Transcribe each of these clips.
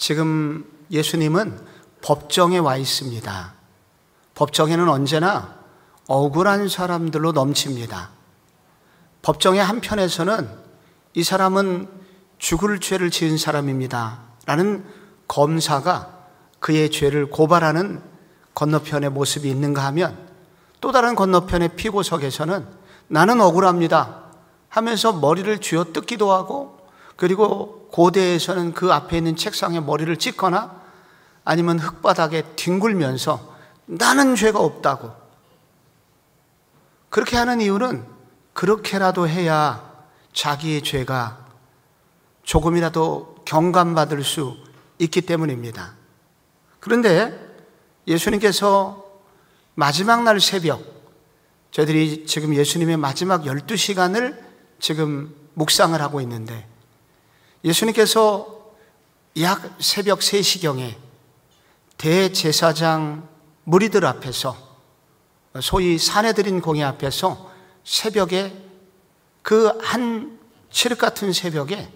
지금 예수님은 법정에 와 있습니다. 법정에는 언제나 억울한 사람들로 넘칩니다. 법정의 한편에서는 이 사람은 죽을 죄를 지은 사람입니다 라는 검사가 그의 죄를 고발하는 건너편의 모습이 있는가 하면, 또 다른 건너편의 피고석에서는 나는 억울합니다 하면서 머리를 쥐어뜯기도 하고, 그리고 고대에서는 그 앞에 있는 책상에 머리를 찍거나 아니면 흙바닥에 뒹굴면서 나는 죄가 없다고, 그렇게 하는 이유는 그렇게라도 해야 자기의 죄가 조금이라도 경감받을 수 있기 때문입니다. 그런데 예수님께서 마지막 날 새벽, 저희들이 지금 예수님의 마지막 12시간을 지금 묵상을 하고 있는데, 예수님께서 약 새벽 3시경에 대제사장 무리들 앞에서, 소위 사내들인 공회 앞에서 새벽에, 그 한 칠흑 같은 새벽에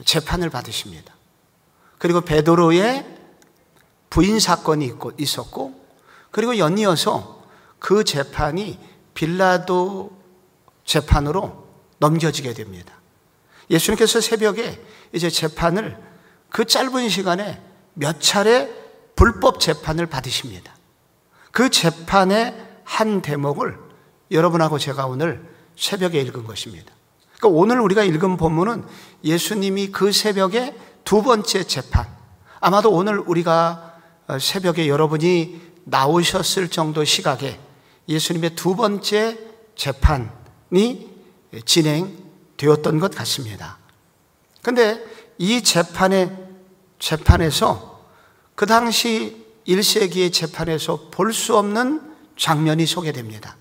재판을 받으십니다. 그리고 베드로의 부인 사건이 있었고, 그리고 연이어서 그 재판이 빌라도 재판으로 넘겨지게 됩니다. 예수님께서 새벽에 이제 재판을, 그 짧은 시간에 몇 차례 불법 재판을 받으십니다. 그 재판의 한 대목을 여러분하고 제가 오늘 새벽에 읽은 것입니다. 그러니까 오늘 우리가 읽은 본문은 예수님이 그 새벽에 두 번째 재판, 아마도 오늘 우리가 새벽에 여러분이 나오셨을 정도 시각에 예수님의 두 번째 재판이 진행되었던 것 같습니다. 그런데 이 재판에서 그 당시 1세기의 재판에서 볼 수 없는 장면이 소개됩니다.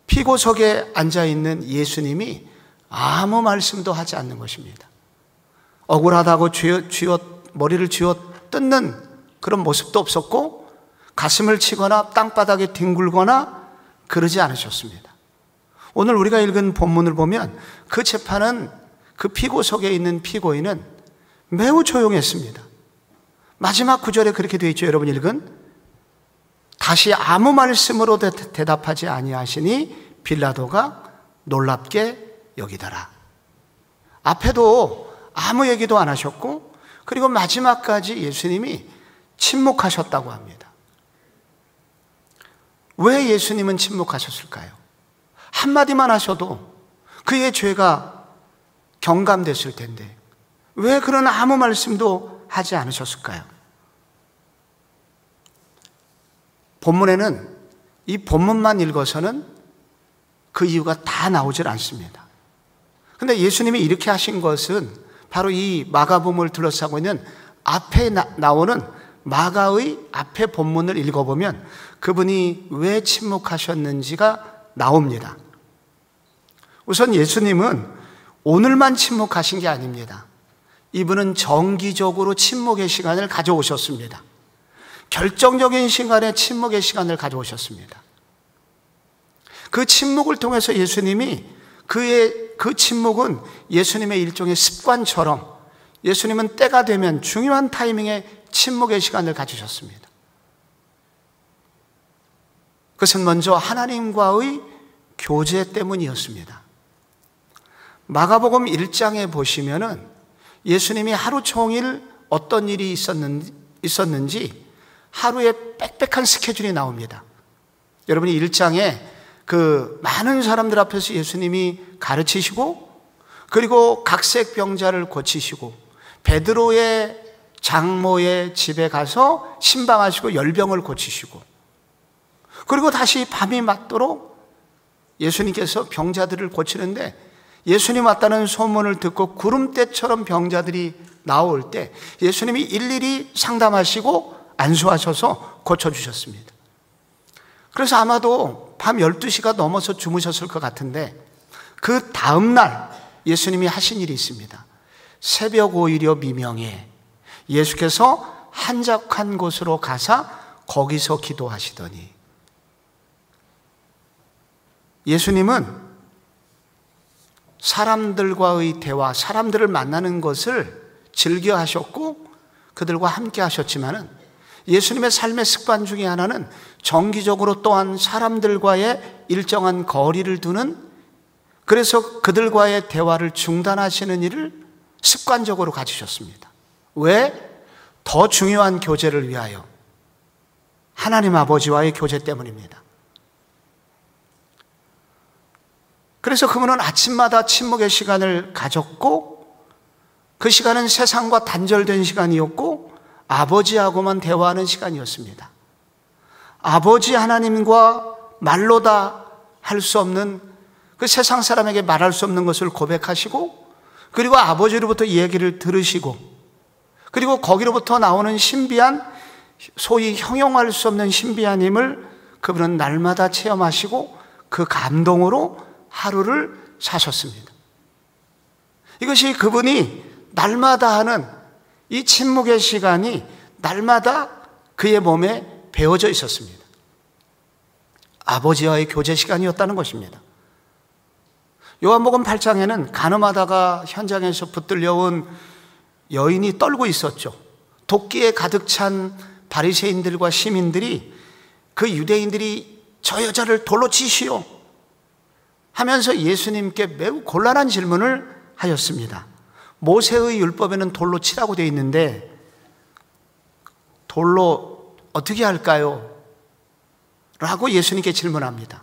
피고석에 앉아있는 예수님이 아무 말씀도 하지 않는 것입니다. 억울하다고 머리를 쥐어 뜯는 그런 모습도 없었고, 가슴을 치거나 땅바닥에 뒹굴거나 그러지 않으셨습니다. 오늘 우리가 읽은 본문을 보면 그 재판은, 그 피고석에 있는 피고인은 매우 조용했습니다. 마지막 구절에 그렇게 되어 있죠. 여러분 읽은, 다시 아무 말씀으로 대답하지 아니하시니 빌라도가 놀랍게 여기더라. 앞에도 아무 얘기도 안 하셨고, 그리고 마지막까지 예수님이 침묵하셨다고 합니다. 왜 예수님은 침묵하셨을까요? 한마디만 하셔도 그의 죄가 경감됐을 텐데 왜 그런 아무 말씀도 하지 않으셨을까요? 본문에는, 이 본문만 읽어서는 그 이유가 다 나오질 않습니다. 그런데 예수님이 이렇게 하신 것은 바로 이 마가복음을 둘러싸고 있는 앞에 나오는 마가의 앞에 본문을 읽어보면 그분이 왜 침묵하셨는지가 나옵니다. 우선 예수님은 오늘만 침묵하신 게 아닙니다. 이분은 정기적으로 침묵의 시간을 가져오셨습니다. 결정적인 시간에 침묵의 시간을 가져오셨습니다. 그 침묵을 통해서 예수님이, 그 침묵은 예수님의 일종의 습관처럼 예수님은 때가 되면 중요한 타이밍에 침묵의 시간을 가지셨습니다. 그것은 먼저 하나님과의 교제 때문이었습니다. 마가복음 1장에 보시면은 예수님이 하루 종일 어떤 일이 있었는지 하루에 빽빽한 스케줄이 나옵니다. 여러분이 1장에 그 많은 사람들 앞에서 예수님이 가르치시고, 그리고 각색 병자를 고치시고, 베드로의 장모의 집에 가서 신방하시고 열병을 고치시고, 그리고 다시 밤이 맞도록 예수님께서 병자들을 고치는데, 예수님 왔다는 소문을 듣고 구름대처럼 병자들이 나올 때 예수님이 일일이 상담하시고 안수하셔서 고쳐주셨습니다. 그래서 아마도 밤 12시가 넘어서 주무셨을 것 같은데, 그 다음날 예수님이 하신 일이 있습니다. 새벽 5일여 미명에 예수께서 한적한 곳으로 가사 거기서 기도하시더니, 예수님은 사람들과의 대화, 사람들을 만나는 것을 즐겨 하셨고, 그들과 함께 하셨지만은 예수님의 삶의 습관 중에 하나는 정기적으로 또한 사람들과의 일정한 거리를 두는, 그래서 그들과의 대화를 중단하시는 일을 습관적으로 가지셨습니다. 왜? 더 중요한 교제를 위하여, 하나님 아버지와의 교제 때문입니다. 그래서 그분은 아침마다 침묵의 시간을 가졌고, 그 시간은 세상과 단절된 시간이었고 아버지하고만 대화하는 시간이었습니다. 아버지 하나님과 말로 다 할 수 없는, 그 세상 사람에게 말할 수 없는 것을 고백하시고, 그리고 아버지로부터 이야기를 들으시고, 그리고 거기로부터 나오는 신비한, 소위 형용할 수 없는 신비한 힘을 그분은 날마다 체험하시고 그 감동으로 하루를 사셨습니다. 이것이 그분이 날마다 하는 이 침묵의 시간이 날마다 그의 몸에 배어져 있었습니다. 아버지와의 교제 시간이었다는 것입니다. 요한복음 8장에는 간음하다가 현장에서 붙들려온 여인이 떨고 있었죠. 도끼에 가득 찬 바리새인들과 시민들이, 그 유대인들이 저 여자를 돌로 치시오 하면서 예수님께 매우 곤란한 질문을 하였습니다. 모세의 율법에는 돌로 치라고 되어 있는데 돌로 어떻게 할까요? 라고 예수님께 질문합니다.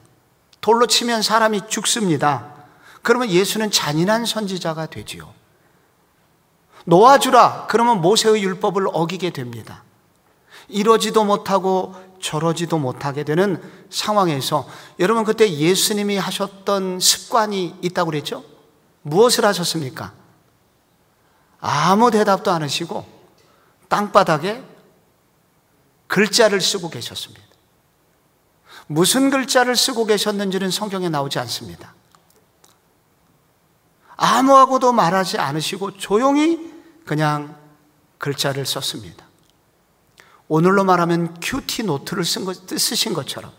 돌로 치면 사람이 죽습니다. 그러면 예수는 잔인한 선지자가 되지요. 놓아주라 그러면 모세의 율법을 어기게 됩니다. 이러지도 못하고 저러지도 못하게 되는 상황에서, 여러분 그때 예수님이 하셨던 습관이 있다고 그랬죠? 무엇을 하셨습니까? 아무 대답도 안 하시고 땅바닥에 글자를 쓰고 계셨습니다. 무슨 글자를 쓰고 계셨는지는 성경에 나오지 않습니다. 아무하고도 말하지 않으시고 조용히 그냥 글자를 썼습니다. 오늘로 말하면 큐티 노트를 쓰신 것처럼.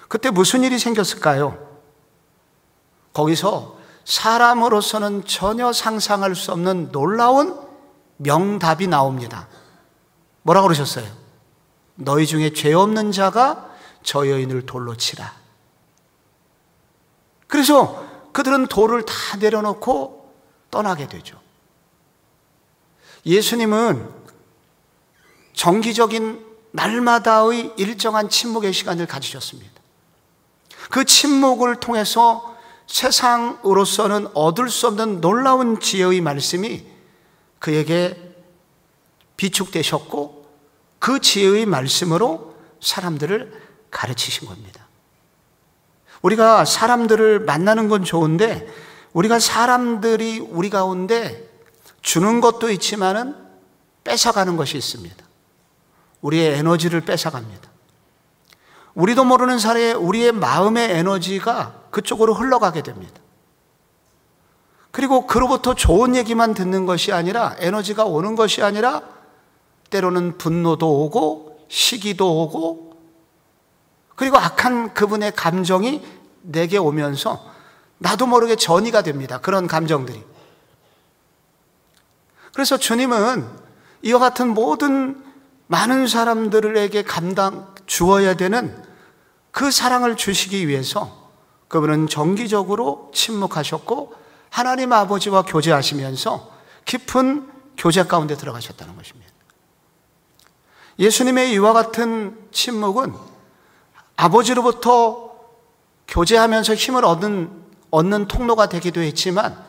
그때 무슨 일이 생겼을까요? 거기서 사람으로서는 전혀 상상할 수 없는 놀라운 명답이 나옵니다. 뭐라고 그러셨어요? 너희 중에 죄 없는 자가 저 여인을 돌로 치라. 그래서 그들은 돌을 다 내려놓고 떠나게 되죠. 예수님은 정기적인 날마다의 일정한 침묵의 시간을 가지셨습니다. 그 침묵을 통해서 세상으로서는 얻을 수 없는 놀라운 지혜의 말씀이 그에게 비축되셨고, 그 지혜의 말씀으로 사람들을 가르치신 겁니다. 우리가 사람들을 만나는 건 좋은데, 우리가 사람들이 우리 가운데 주는 것도 있지만은 뺏어가는 것이 있습니다. 우리의 에너지를 뺏어갑니다. 우리도 모르는 사이에 우리의 마음의 에너지가 그쪽으로 흘러가게 됩니다. 그리고 그로부터 좋은 얘기만 듣는 것이 아니라, 에너지가 오는 것이 아니라 때로는 분노도 오고 시기도 오고, 그리고 악한 그분의 감정이 내게 오면서 나도 모르게 전이가 됩니다. 그런 감정들이. 그래서 주님은 이와 같은 모든 많은 사람들에게 주어야 되는 그 사랑을 주시기 위해서 그분은 정기적으로 침묵하셨고 하나님 아버지와 교제하시면서 깊은 교제 가운데 들어가셨다는 것입니다. 예수님의 이와 같은 침묵은 아버지로부터 교제하면서 힘을 얻는 통로가 되기도 했지만,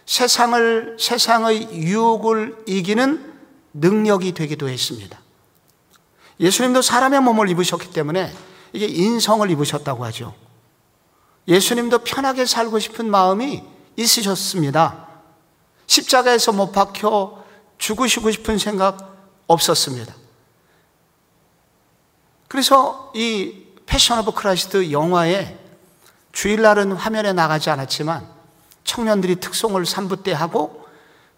세상의 유혹을 이기는 능력이 되기도 했습니다. 예수님도 사람의 몸을 입으셨기 때문에 이게 인성을 입으셨다고 하죠. 예수님도 편하게 살고 싶은 마음이 있으셨습니다. 십자가에서 못 박혀 죽으시고 싶은 생각 없었습니다. 그래서 이 패션 오브 크라이스트 영화에 주일날은 화면에 나가지 않았지만 청년들이 특송을 3부 때 하고,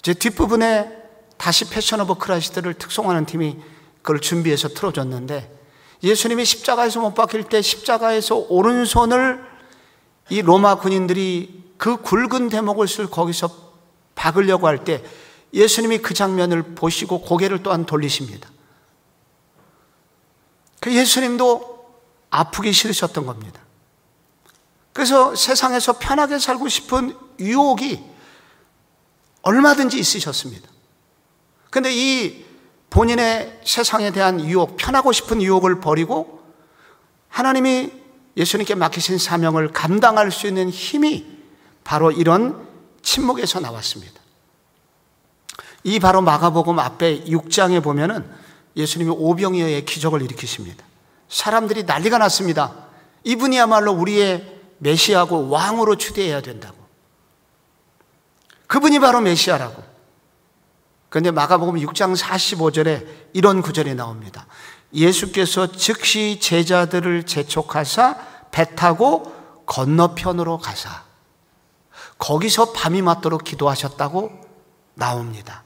이제 뒷부분에 다시 패션 오브 크라이스트를 특송하는 팀이 그걸 준비해서 틀어줬는데, 예수님이 십자가에서 못 박힐 때 십자가에서 오른손을 이 로마 군인들이 그 굵은 대목을 거기서 박으려고 할 때 예수님이 그 장면을 보시고 고개를 또한 돌리십니다. 그 예수님도 아프기 싫으셨던 겁니다. 그래서 세상에서 편하게 살고 싶은 유혹이 얼마든지 있으셨습니다. 그런데 이 본인의 세상에 대한 유혹, 편하고 싶은 유혹을 버리고 하나님이 예수님께 맡기신 사명을 감당할 수 있는 힘이 바로 이런 침묵에서 나왔습니다. 이 바로 마가복음 앞에 6장에 보면은 예수님이 오병이어의 기적을 일으키십니다. 사람들이 난리가 났습니다. 이분이야말로 우리의 메시아고 왕으로 추대해야 된다고. 그분이 바로 메시아라고. 그런데 마가복음 6장 45절에 이런 구절이 나옵니다. 예수께서 즉시 제자들을 재촉하사 배 타고 건너편으로 가사 거기서 밤이 맞도록 기도하셨다고 나옵니다.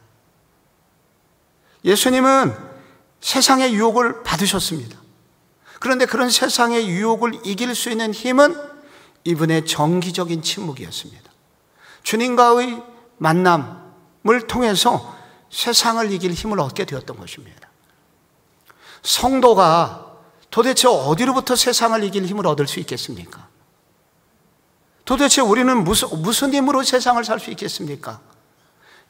예수님은 세상의 유혹을 받으셨습니다. 그런데 그런 세상의 유혹을 이길 수 있는 힘은 이분의 정기적인 침묵이었습니다. 주님과의 만남을 통해서 세상을 이길 힘을 얻게 되었던 것입니다. 성도가 도대체 어디로부터 세상을 이길 힘을 얻을 수 있겠습니까? 도대체 우리는 무슨 힘으로 세상을 살 수 있겠습니까?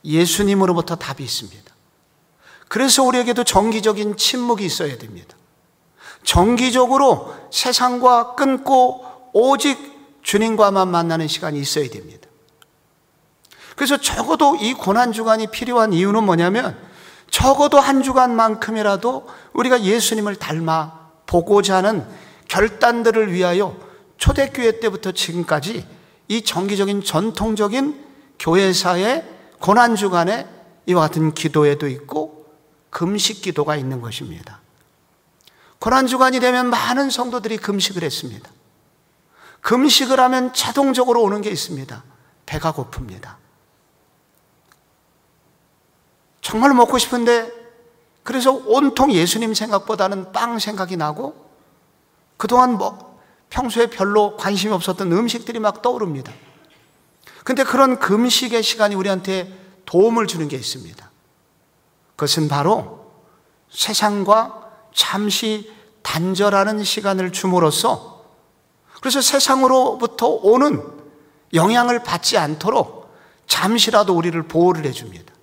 예수님으로부터 답이 있습니다. 그래서 우리에게도 정기적인 침묵이 있어야 됩니다. 정기적으로 세상과 끊고 오직 주님과만 만나는 시간이 있어야 됩니다. 그래서 적어도 이 고난주간이 필요한 이유는 뭐냐면 적어도 한 주간만큼이라도 우리가 예수님을 닮아 보고자 하는 결단들을 위하여 초대교회 때부터 지금까지 이 정기적인 전통적인 교회사의 고난주간에 이와 같은 기도회도 있고 금식 기도가 있는 것입니다. 고난주간이 되면 많은 성도들이 금식을 했습니다. 금식을 하면 자동적으로 오는 게 있습니다. 배가 고픕니다. 정말 먹고 싶은데 그래서 온통 예수님 생각보다는 빵 생각이 나고 그동안 평소에 별로 관심이 없었던 음식들이 막 떠오릅니다. 그런데 그런 금식의 시간이 우리한테 도움을 주는 게 있습니다. 그것은 바로 세상과 잠시 단절하는 시간을 줌으로써 그래서 세상으로부터 오는 영향을 받지 않도록 잠시라도 우리를 보호를 해줍니다.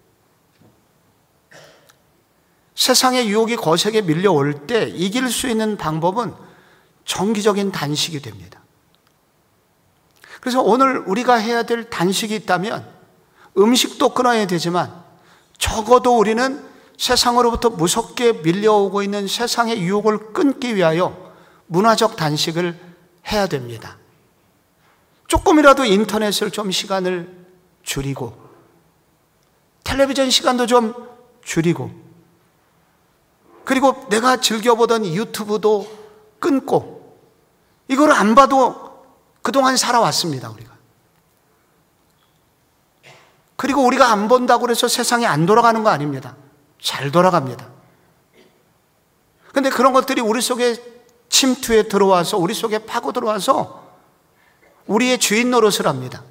세상의 유혹이 거세게 밀려올 때 이길 수 있는 방법은 정기적인 단식이 됩니다. 그래서 오늘 우리가 해야 될 단식이 있다면 음식도 끊어야 되지만 적어도 우리는 세상으로부터 무섭게 밀려오고 있는 세상의 유혹을 끊기 위하여 문화적 단식을 해야 됩니다. 조금이라도 인터넷을 좀 시간을 줄이고 텔레비전 시간도 좀 줄이고 그리고 내가 즐겨보던 유튜브도 끊고 이걸 안 봐도 그동안 살아왔습니다. 우리가. 그리고 우리가 안 본다고 해서 세상이 안 돌아가는 거 아닙니다. 잘 돌아갑니다. 그런데 그런 것들이 우리 속에 침투에 들어와서 우리 속에 파고 들어와서 우리의 주인 노릇을 합니다.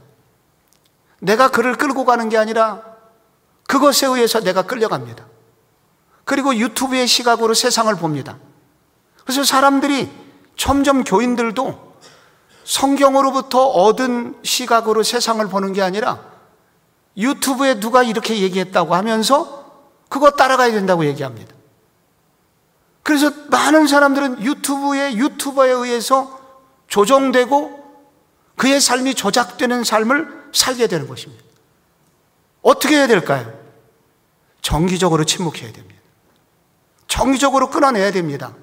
내가 그를 끌고 가는 게 아니라 그것에 의해서 내가 끌려갑니다. 그리고 유튜브의 시각으로 세상을 봅니다. 그래서 사람들이 점점 교인들도 성경으로부터 얻은 시각으로 세상을 보는 게 아니라 유튜브에 누가 이렇게 얘기했다고 하면서 그거 따라가야 된다고 얘기합니다. 그래서 많은 사람들은 유튜버에 의해서 조종되고 그의 삶이 조작되는 삶을 살게 되는 것입니다. 어떻게 해야 될까요? 정기적으로 침묵해야 됩니다. 정기적으로 끊어내야 됩니다.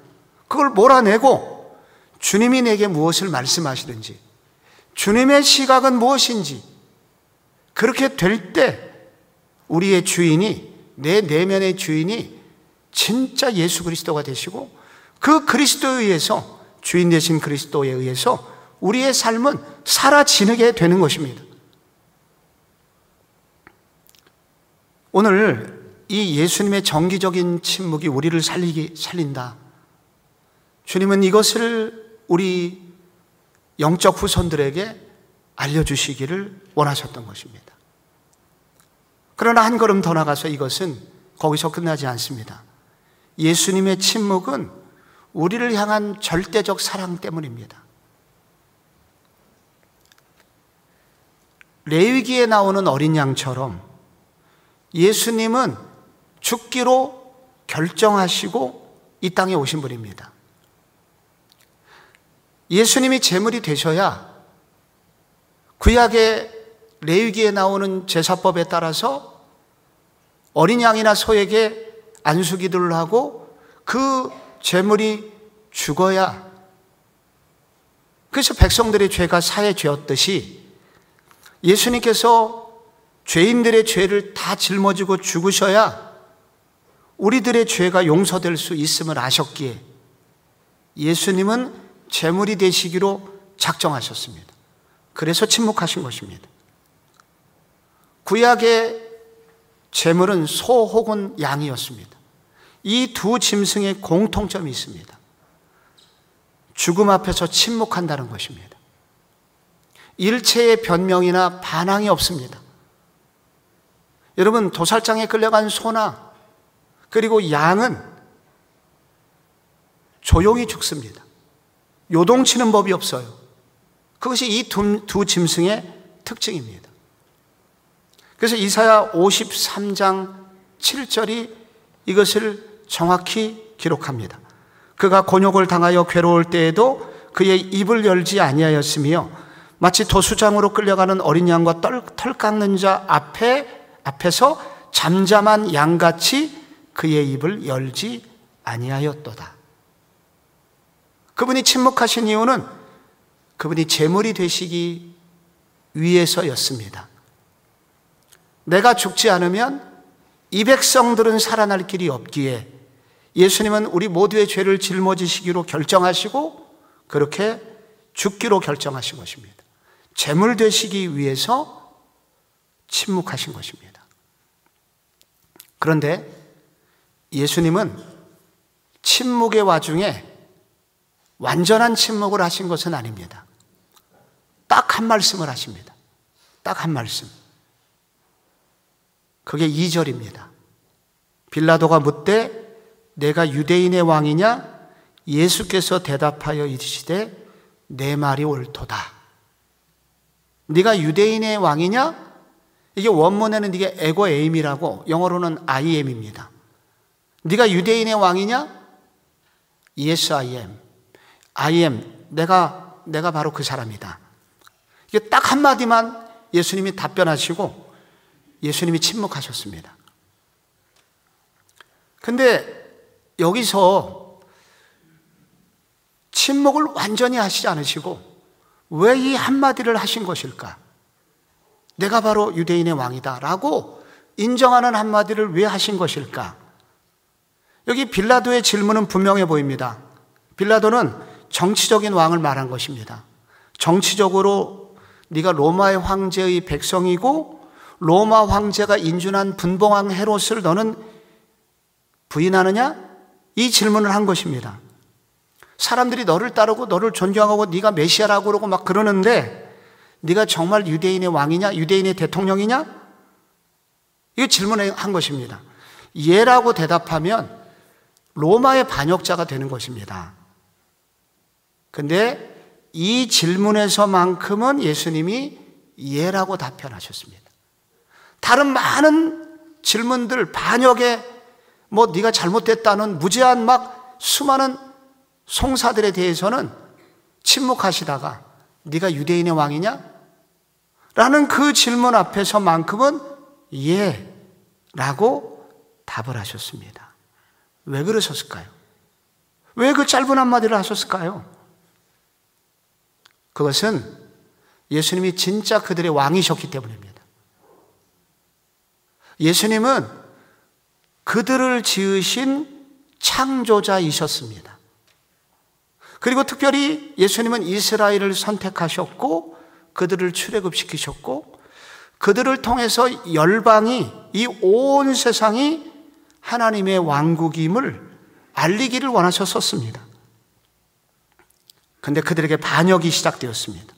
그걸 몰아내고 주님이 내게 무엇을 말씀하시는지 주님의 시각은 무엇인지 그렇게 될 때 우리의 주인이 내 내면의 주인이 진짜 예수 그리스도가 되시고 그 그리스도에 의해서 주인 되신 그리스도에 의해서 우리의 삶은 사라지게 되는 것입니다. 오늘 이 예수님의 정기적인 침묵이 우리를 살린다. 주님은 이것을 우리 영적 후손들에게 알려주시기를 원하셨던 것입니다. 그러나 한 걸음 더 나가서 이것은 거기서 끝나지 않습니다. 예수님의 침묵은 우리를 향한 절대적 사랑 때문입니다. 레위기에 나오는 어린 양처럼 예수님은 죽기로 결정하시고 이 땅에 오신 분입니다. 예수님이 제물이 되셔야 구약의 레위기에 나오는 제사법에 따라서 어린 양이나 소에게 안수기도를 하고 그 제물이 죽어야, 그래서 백성들의 죄가 사해졌듯이 예수님께서 죄인들의 죄를 다 짊어지고 죽으셔야 우리들의 죄가 용서될 수 있음을 아셨기에 예수님은 제물이 되시기로 작정하셨습니다. 그래서 침묵하신 것입니다. 구약의 제물은 소 혹은 양이었습니다. 이 두 짐승의 공통점이 있습니다. 죽음 앞에서 침묵한다는 것입니다. 일체의 변명이나 반항이 없습니다. 여러분, 도살장에 끌려간 소나 그리고 양은 조용히 죽습니다. 요동치는 법이 없어요. 그것이 이 두 짐승의 특징입니다. 그래서 이사야 53장 7절이 이것을 정확히 기록합니다. 그가 곤욕을 당하여 괴로울 때에도 그의 입을 열지 아니하였으며 마치 도수장으로 끌려가는 어린 양과 털 깎는 자 앞에서 잠잠한 양같이 그의 입을 열지 아니하였도다. 그분이 침묵하신 이유는 그분이 제물이 되시기 위해서였습니다. 내가 죽지 않으면 이 백성들은 살아날 길이 없기에 예수님은 우리 모두의 죄를 짊어지시기로 결정하시고 그렇게 죽기로 결정하신 것입니다. 제물 되시기 위해서 침묵하신 것입니다. 그런데 예수님은 침묵의 와중에 완전한 침묵을 하신 것은 아닙니다. 딱 한 말씀을 하십니다. 딱 한 말씀. 그게 2절입니다. 빌라도가 묻되 내가 유대인의 왕이냐? 예수께서 대답하여 이르시되 내 말이 옳도다. 네가 유대인의 왕이냐? 이게 원문에는 이게 에고 에임이라고, 영어로는 I am입니다. 네가 유대인의 왕이냐? Yes, I am. I am. 내가 바로 그 사람이다. 이게 딱 한마디만 예수님이 답변하시고 예수님이 침묵하셨습니다. 근데 여기서 침묵을 완전히 하시지 않으시고 왜 이 한마디를 하신 것일까? 내가 바로 유대인의 왕이다 라고 인정하는 한마디를 왜 하신 것일까? 여기 빌라도의 질문은 분명해 보입니다. 빌라도는 정치적인 왕을 말한 것입니다. 정치적으로 네가 로마의 황제의 백성이고 로마 황제가 인준한 분봉왕 헤롯을 너는 부인하느냐? 이 질문을 한 것입니다. 사람들이 너를 따르고 너를 존경하고 네가 메시아라고 그러고 막 그러는데 네가 정말 유대인의 왕이냐? 유대인의 대통령이냐? 이거 질문을 한 것입니다. 예라고 대답하면 로마의 반역자가 되는 것입니다. 근데 이 질문에서만큼은 예수님이 예라고 답변하셨습니다. 다른 많은 질문들, 반역에 네가 잘못됐다는 무제한 막 수많은 송사들에 대해서는 침묵하시다가 네가 유대인의 왕이냐? 라는 그 질문 앞에서만큼은 예 라고 답을 하셨습니다. 왜 그러셨을까요? 왜 그 짧은 한마디를 하셨을까요? 그것은 예수님이 진짜 그들의 왕이셨기 때문입니다. 예수님은 그들을 지으신 창조자이셨습니다. 그리고 특별히 예수님은 이스라엘을 선택하셨고 그들을 출애굽시키셨고 그들을 통해서 열방이, 이 온 세상이 하나님의 왕국임을 알리기를 원하셨었습니다. 그런데 그들에게 반역이 시작되었습니다.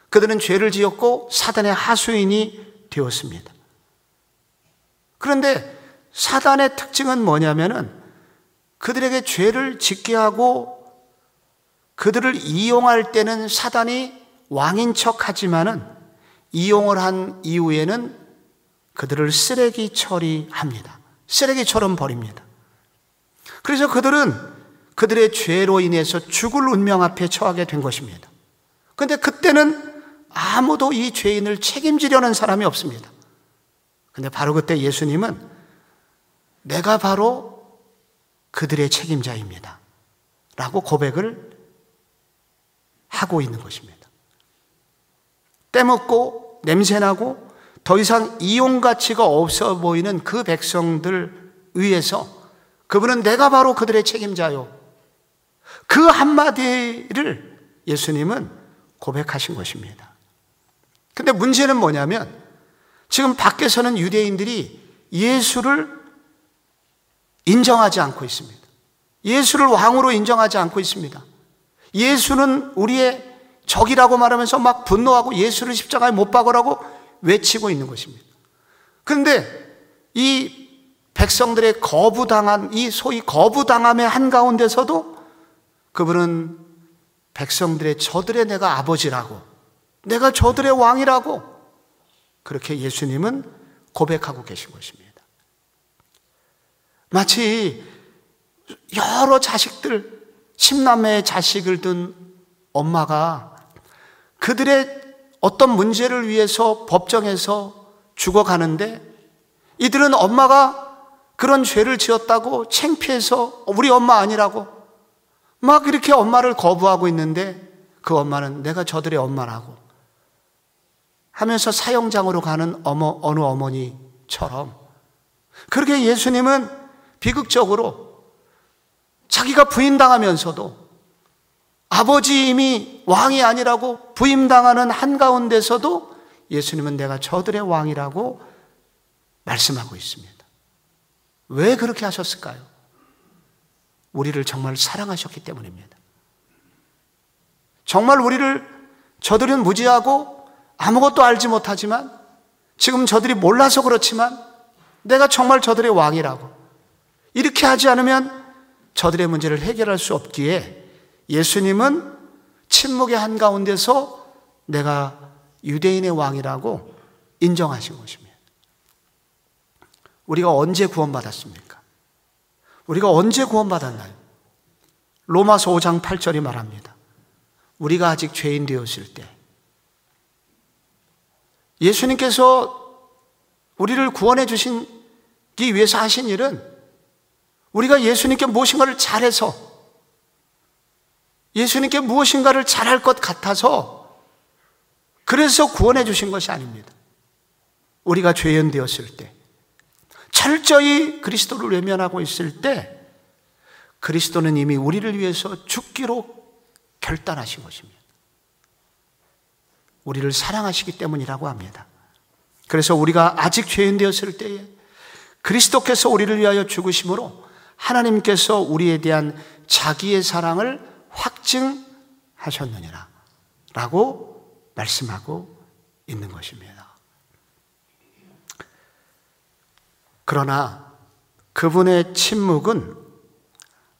그들은 죄를 지었고 사단의 하수인이 되었습니다. 그런데 사단의 특징은 뭐냐면은 그들에게 죄를 짓게 하고 그들을 이용할 때는 사단이 왕인 척 하지만은 이용을 한 이후에는 그들을 쓰레기 처리합니다. 쓰레기처럼 버립니다. 그래서 그들은 그들의 죄로 인해서 죽을 운명 앞에 처하게 된 것입니다. 그런데 그때는 아무도 이 죄인을 책임지려는 사람이 없습니다. 그런데 바로 그때 예수님은 내가 바로 그들의 책임자입니다 라고 고백을 하고 있는 것입니다. 때묻고 냄새나고 더 이상 이용 가치가 없어 보이는 그 백성들 위해서 그분은 내가 바로 그들의 책임자요, 그 한마디를 예수님은 고백하신 것입니다. 근데 문제는 뭐냐면 지금 밖에서는 유대인들이 예수를 인정하지 않고 있습니다. 예수를 왕으로 인정하지 않고 있습니다. 예수는 우리의 적이라고 말하면서 막 분노하고 예수를 십자가에 못 박으라고 외치고 있는 것입니다. 그런데 이 백성들의 거부당한, 이 소위 거부당함의 한가운데서도 그분은 백성들의 저들의 내가 아버지라고, 내가 저들의 왕이라고 그렇게 예수님은 고백하고 계신 것입니다. 마치 여러 자식들, 10남매의 자식을 둔 엄마가 그들의 어떤 문제를 위해서 법정에서 죽어가는데 이들은 엄마가 그런 죄를 지었다고 창피해서 우리 엄마 아니라고 막 이렇게 엄마를 거부하고 있는데 그 엄마는 내가 저들의 엄마라고 하면서 사형장으로 가는 어느 어머니처럼 그렇게 예수님은 비극적으로 자기가 부인당하면서도 아버지임이 왕이 아니라고 부임당하는 한가운데서도 예수님은 내가 저들의 왕이라고 말씀하고 있습니다. 왜 그렇게 하셨을까요? 우리를 정말 사랑하셨기 때문입니다. 정말 우리를, 저들은 무지하고 아무것도 알지 못하지만 지금 저들이 몰라서 그렇지만 내가 정말 저들의 왕이라고, 이렇게 하지 않으면 저들의 문제를 해결할 수 없기에 예수님은 침묵의 한가운데서 내가 유대인의 왕이라고 인정하신 것입니다. 우리가 언제 구원받았습니까? 우리가 언제 구원받았나요? 로마서 5장 8절이 말합니다. 우리가 아직 죄인 되었을 때 예수님께서 우리를 구원해 주시기 위해서 하신 일은 우리가 예수님께 무엇인가를 잘해서, 예수님께 무엇인가를 잘할 것 같아서 그래서 구원해 주신 것이 아닙니다. 우리가 죄인 되었을 때, 철저히 그리스도를 외면하고 있을 때 그리스도는 이미 우리를 위해서 죽기로 결단하신 것입니다. 우리를 사랑하시기 때문이라고 합니다. 그래서 우리가 아직 죄인 되었을 때에 그리스도께서 우리를 위하여 죽으심으로 하나님께서 우리에 대한 자기의 사랑을 확증하셨느니라 라고 말씀하고 있는 것입니다. 그러나 그분의 침묵은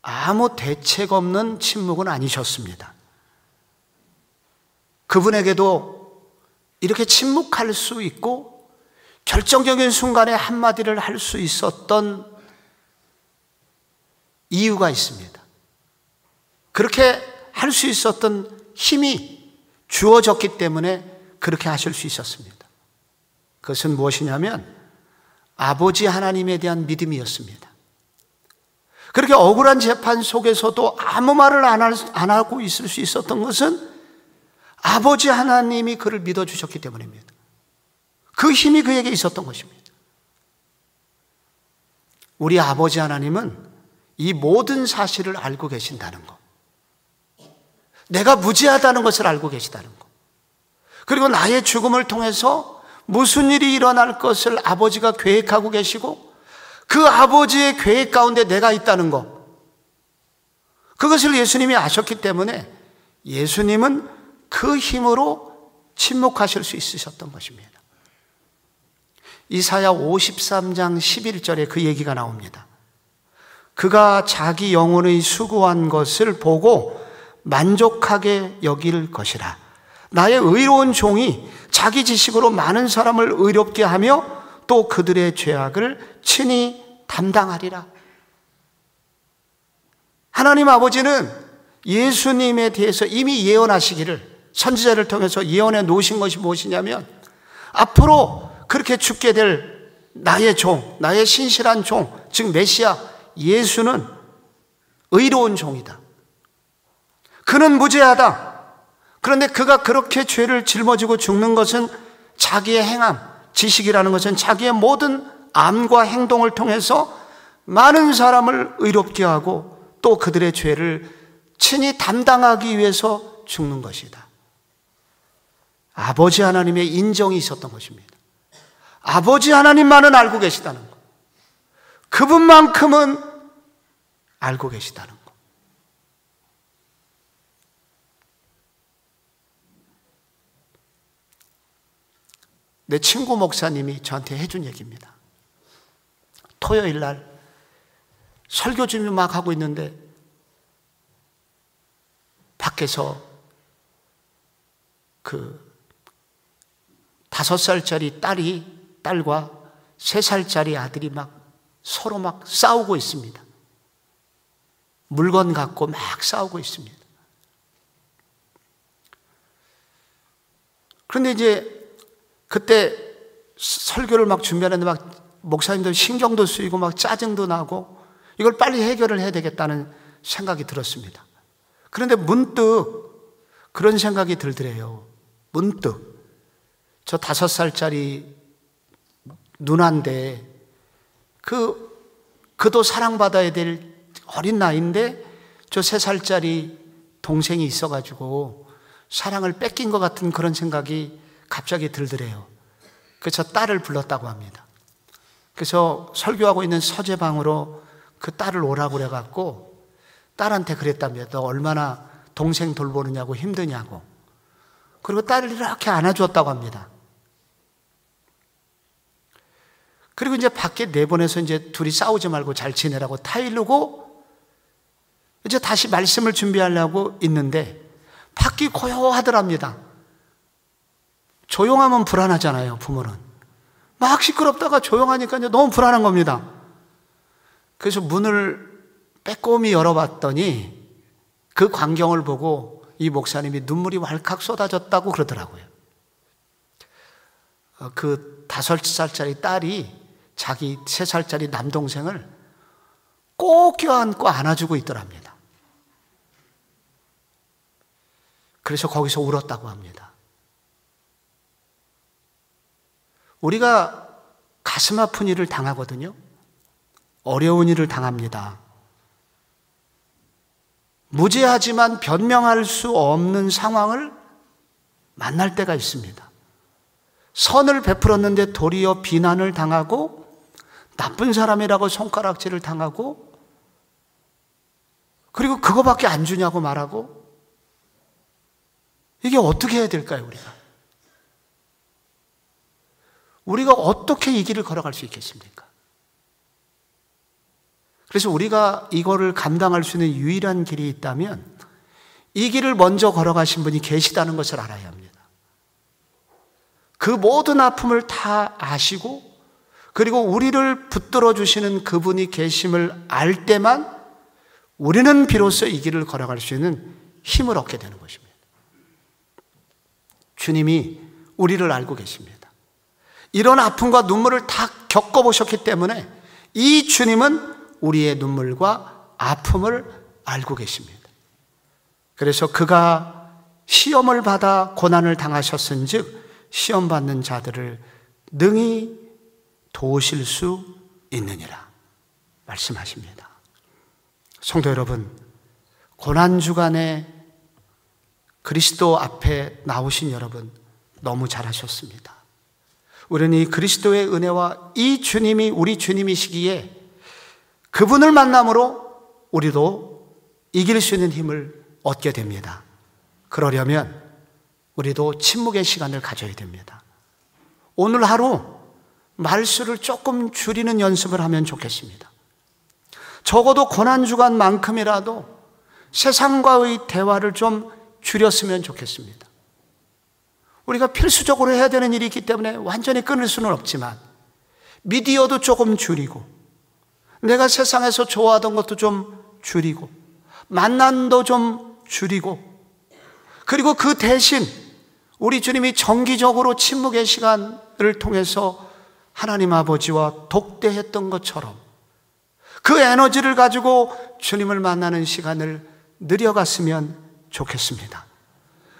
아무 대책 없는 침묵은 아니셨습니다. 그분에게도 이렇게 침묵할 수 있고 결정적인 순간에 한마디를 할 수 있었던 이유가 있습니다. 그렇게 할 수 있었던 힘이 주어졌기 때문에 그렇게 하실 수 있었습니다. 그것은 무엇이냐면 아버지 하나님에 대한 믿음이었습니다. 그렇게 억울한 재판 속에서도 아무 말을 안 하고 있을 수 있었던 것은 아버지 하나님이 그를 믿어주셨기 때문입니다. 그 힘이 그에게 있었던 것입니다. 우리 아버지 하나님은 이 모든 사실을 알고 계신다는 것, 내가 무지하다는 것을 알고 계시다는 것, 그리고 나의 죽음을 통해서 무슨 일이 일어날 것을 아버지가 계획하고 계시고 그 아버지의 계획 가운데 내가 있다는 것, 그것을 예수님이 아셨기 때문에 예수님은 그 힘으로 침묵하실 수 있으셨던 것입니다. 이사야 53장 11절에 그 얘기가 나옵니다. 그가 자기 영혼의 수고한 것을 보고 만족하게 여길 것이라. 나의 의로운 종이 자기 지식으로 많은 사람을 의롭게 하며 또 그들의 죄악을 친히 담당하리라. 하나님 아버지는 예수님에 대해서 이미 예언하시기를 선지자를 통해서 예언해 놓으신 것이 무엇이냐면, 앞으로 그렇게 죽게 될 나의 종, 나의 신실한 종, 즉 메시아 예수는 의로운 종이다. 그는 무죄하다. 그런데 그가 그렇게 죄를 짊어지고 죽는 것은 자기의 행함, 지식이라는 것은 자기의 모든 암과 행동을 통해서 많은 사람을 의롭게 하고 또 그들의 죄를 친히 담당하기 위해서 죽는 것이다. 아버지 하나님의 인정이 있었던 것입니다. 아버지 하나님만은 알고 계시다는 것, 그분만큼은 알고 계시다는 것. 내 친구 목사님이 저한테 해준 얘기입니다. 토요일 날 설교 준비 막 하고 있는데 밖에서 그 5살짜리 딸과 3살짜리 아들이 막 서로 막 싸우고 있습니다. 물건 갖고 막 싸우고 있습니다. 그런데 이제 그때 설교를 막 준비하는데 막 목사님도 신경도 쓰이고 막 짜증도 나고 이걸 빨리 해결을 해야 되겠다는 생각이 들었습니다. 그런데 문득 그런 생각이 들더래요. 문득 저 5살짜리 누나인데 그도 사랑받아야 될 어린 나이인데 저 3살짜리 동생이 있어가지고 사랑을 뺏긴 것 같은 그런 생각이 갑자기 들더래요. 그래서 딸을 불렀다고 합니다. 그래서 설교하고 있는 서재방으로 그 딸을 오라고 그래갖고 딸한테 그랬답니다. 너 얼마나 동생 돌보느냐고 힘드냐고. 그리고 딸을 이렇게 안아주었다고 합니다. 그리고 이제 밖에 내보내서 이제 둘이 싸우지 말고 잘 지내라고 타이르고 이제 다시 말씀을 준비하려고 있는데 밖이 고요하더랍니다. 조용하면 불안하잖아요, 부모는. 막 시끄럽다가 조용하니까 이제 너무 불안한 겁니다. 그래서 문을 빼꼼히 열어봤더니 그 광경을 보고 이 목사님이 눈물이 왈칵 쏟아졌다고 그러더라고요. 그 5살짜리 딸이 자기 3살짜리 남동생을 꼭 껴안고 안아주고 있더랍니다. 그래서 거기서 울었다고 합니다. 우리가 가슴 아픈 일을 당하거든요. 어려운 일을 당합니다. 무죄하지만 변명할 수 없는 상황을 만날 때가 있습니다. 선을 베풀었는데 도리어 비난을 당하고 나쁜 사람이라고 손가락질을 당하고 그리고 그거밖에 안 주냐고 말하고 이게 어떻게 해야 될까요, 우리가 어떻게 이 길을 걸어갈 수 있겠습니까? 그래서 우리가 이거를 감당할 수 있는 유일한 길이 있다면 이 길을 먼저 걸어가신 분이 계시다는 것을 알아야 합니다. 그 모든 아픔을 다 아시고 그리고 우리를 붙들어 주시는 그분이 계심을 알 때만 우리는 비로소 이 길을 걸어갈 수 있는 힘을 얻게 되는 것입니다. 주님이 우리를 알고 계십니다. 이런 아픔과 눈물을 다 겪어보셨기 때문에 이 주님은 우리의 눈물과 아픔을 알고 계십니다. 그래서 그가 시험을 받아 고난을 당하셨은즉 시험 받는 자들을 능히 도우실 수 있느니라 말씀하십니다. 성도 여러분, 고난주간에 그리스도 앞에 나오신 여러분 너무 잘하셨습니다. 우리는 이 그리스도의 은혜와 이 주님이 우리 주님이시기에 그분을 만남으로 우리도 이길 수 있는 힘을 얻게 됩니다. 그러려면 우리도 침묵의 시간을 가져야 됩니다. 오늘 하루 말수를 조금 줄이는 연습을 하면 좋겠습니다. 적어도 고난주간만큼이라도 세상과의 대화를 좀 줄였으면 좋겠습니다. 우리가 필수적으로 해야 되는 일이 있기 때문에 완전히 끊을 수는 없지만 미디어도 조금 줄이고, 내가 세상에서 좋아하던 것도 좀 줄이고, 만남도 좀 줄이고, 그리고 그 대신 우리 주님이 정기적으로 침묵의 시간을 통해서 하나님 아버지와 독대했던 것처럼 그 에너지를 가지고 주님을 만나는 시간을 늘려갔으면 좋겠습니다.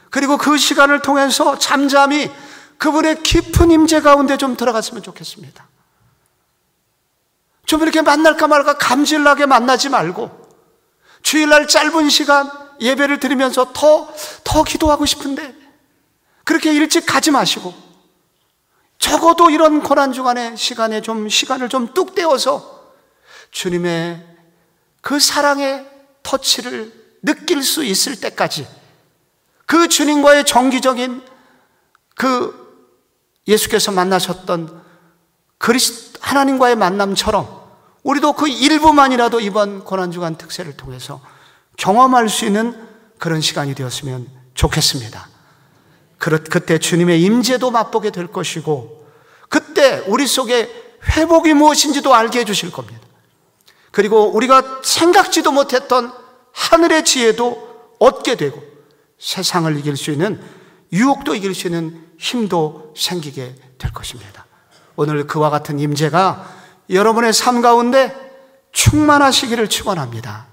그리고 그 시간을 통해서 잠잠히 그분의 깊은 임재 가운데 좀 들어갔으면 좋겠습니다. 좀 이렇게 만날까 말까 감질나게 만나지 말고, 주일날 짧은 시간 예배를 드리면서 더 기도하고 싶은데 그렇게 일찍 가지 마시고, 적어도 이런 고난주간의 시간에 좀 시간을 좀 뚝 떼어서 주님의 그 사랑의 터치를 느낄 수 있을 때까지, 그 주님과의 정기적인 그 예수께서 만나셨던 하나님과의 만남처럼 우리도 그 일부만이라도 이번 고난주간 특세를 통해서 경험할 수 있는 그런 시간이 되었으면 좋겠습니다. 그때 주님의 임재도 맛보게 될 것이고, 그때 우리 속에 회복이 무엇인지도 알게 해주실 겁니다. 그리고 우리가 생각지도 못했던 하늘의 지혜도 얻게 되고, 세상을 이길 수 있는, 유혹도 이길 수 있는 힘도 생기게 될 것입니다. 오늘 그와 같은 임재가 여러분의 삶 가운데 충만하시기를 축원합니다.